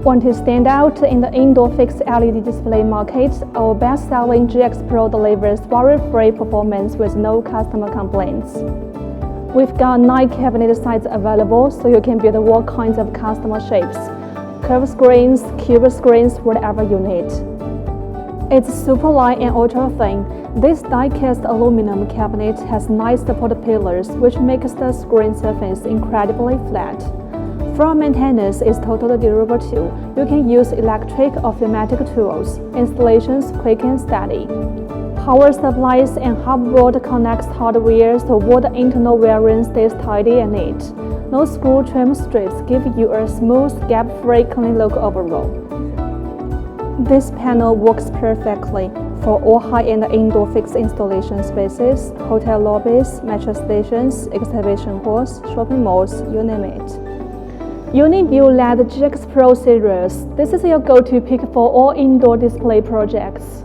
Want to stand out in the indoor fixed LED display market? Our best-selling GX Pro delivers worry-free performance with no customer complaints. We've got 9 cabinet sizes available, so you can build all kinds of customer shapes, curved screens, cube screens, whatever you need. It's super light and ultra-thin. This die-cast aluminum cabinet has nice support pillars, which makes the screen surface incredibly flat. Floor maintenance is totally durable too. You can use electric or pneumatic tools. Installations quick and steady. Power supplies and hubboard connects hardware so all the internal wiring stays tidy and neat. No screw trim strips give you a smooth, gap-free, clean look overall. This panel works perfectly for all high-end indoor fixed installation spaces, hotel lobbies, metro stations, exhibition halls, shopping malls, you name it. UniviewLED GX Pro Series. This is your go-to pick for all indoor display projects.